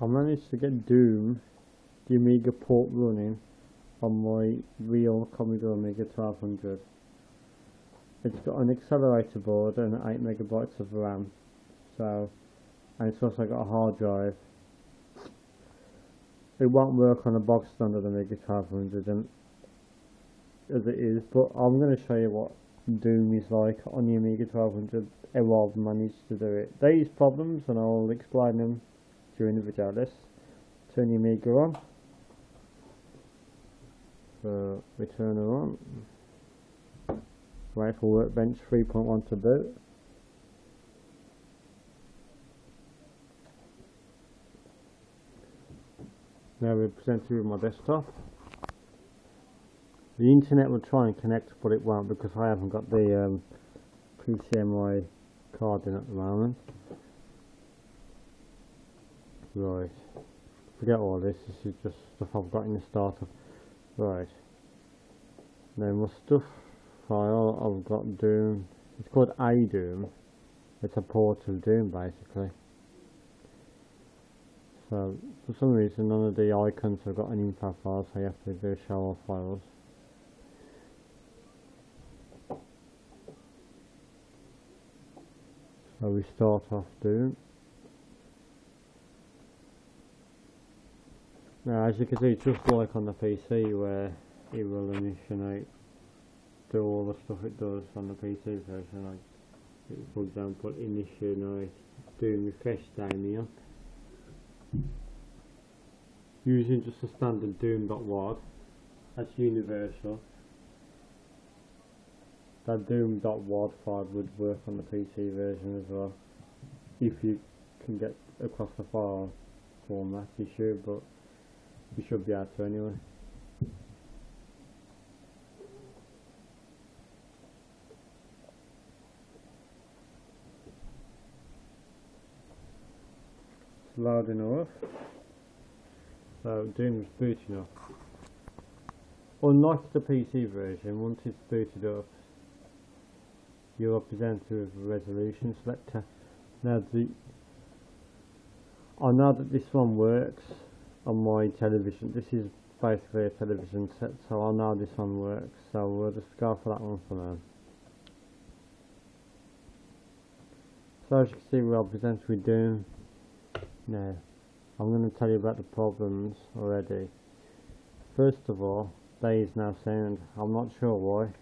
I managed to get Doom, the Amiga port running on my real Commodore Amiga 1200. It's got an accelerator board and 8 megabytes of RAM, so, and it's also got a hard drive. It won't work on a box standard Amiga 1200 and, as it is, but I'm going to show you what Doom is like on the Amiga 1200, how I've managed to do it. These problems, and I'll explain them during the video. Let's turn the Amiga on. So we turn her on. Wait for Workbench 3.1 to boot. Now we're presented with my desktop. The internet will try and connect, but it won't because I haven't got the PCMI card in at the moment. Right, forget all this. This is just stuff I've got in the starter. Right, now my stuff file, I've got Doom. It's called adoom. It's a port of Doom basically. So for some reason none of the icons have got an info file, so you have to do show all files. So we start off Doom. Now as you can see, it's just like on the PC where it will initiate, do all the stuff it does on the PC version, like for example initiate Doom refresh down here. Using just a standard doom.wad, that's universal. That doom.wad file would work on the PC version as well. If you can get across the file format, you should, but you should be able to anyway. It's loading off. So Doom's booting up. Unlike the PC version, once it's booted up, you are presented with a resolution selector. Now I know that this one works on my television. This is basically a television set, so I know this one works, so we'll just go for that one for now. So as you can see, we are presented with Doom. Now I'm going to tell you about the problems already. First of all, there is no sound. I'm not sure why,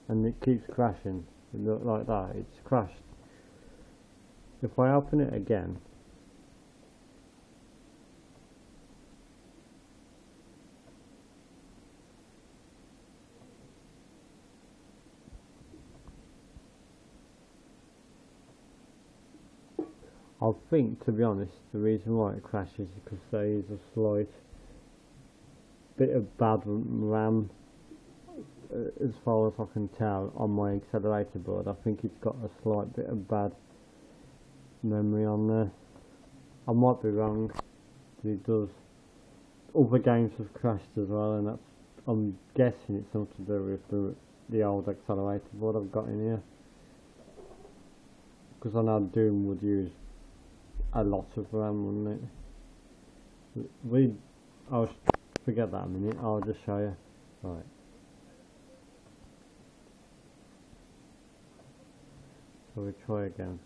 and it keeps crashing. It looks like that, it's crashed. If I open it again, I think, to be honest, the reason why it crashes is because there is a slight bit of bad RAM, as far as I can tell, on my accelerator board. I think it's got a slight bit of bad memory on there. I might be wrong, but it does. Other games have crashed as well, and that's, I'm guessing it's something to do with the old accelerator board I've got in here. Because I know Doom would use a lot of RAM, wouldn't it? I'll forget that a minute, I'll just show you. Right. So we try again.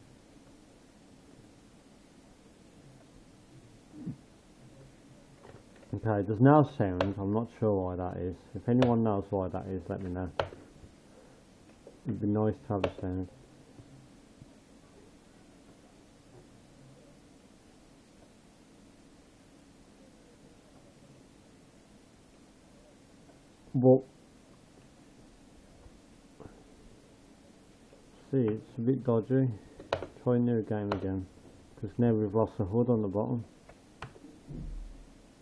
Okay, there's no sound. I'm not sure why that is. If anyone knows why that is, let me know. It'd be nice to have a sound. Well, see, it's a bit dodgy. Try new game again, because now we've lost the hood on the bottom.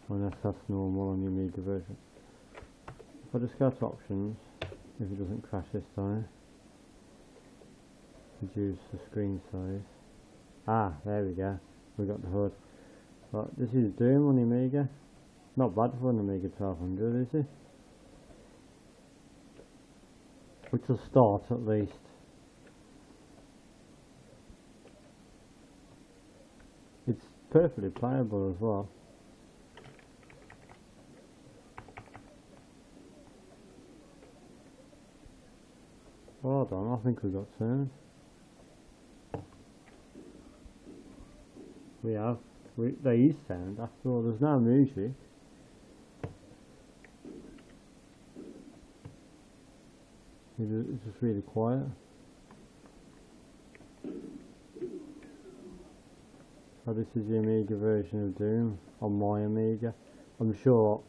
Unless that's normal on the Amiga version. If I just go to options, if it doesn't crash this time, reduce the screen size. Ah, there we go. We got the hood. Right, this is Doom on the Amiga. Not bad for an Amiga 1200, is it? Which will start at least. It's perfectly playable as well. Hold on, I think we got turned. We have. There is sound after all, there's no music. It's just really quiet. So this is the Amiga version of Doom on my Amiga. I'm sure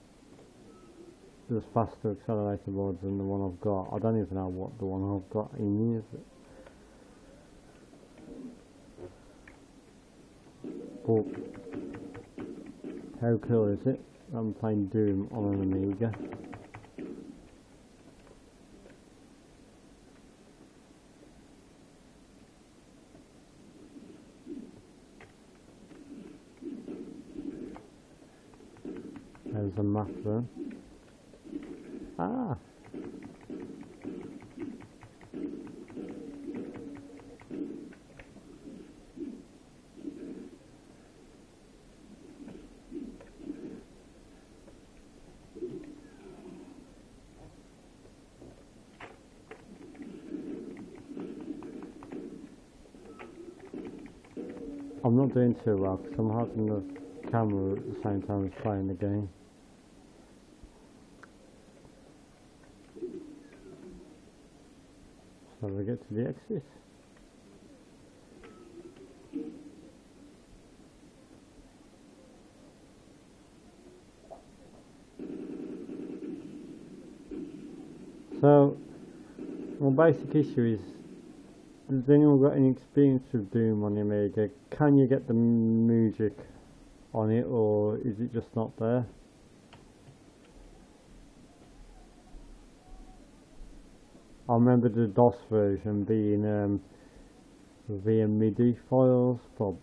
there's faster accelerator boards than the one I've got. I don't even know what the one I've got in is. But how cool is it? I'm playing Doom on an Amiga. There's a map there. Ah! I'm not doing too well because I'm having the camera at the same time as playing the game. So we get to the exit. So, my basic issue is, has anyone got any experience with Doom on the Amiga? Can you get the music on it, or is it just not there? I remember the DOS version being via MIDI files, but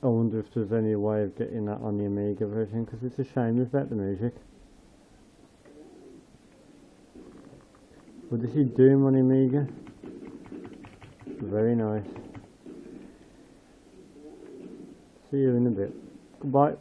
I wonder if there's any way of getting that on the Amiga version, because it's a shame without the music. But this is Doom on the Amiga. Very nice. See you in a bit. Goodbye.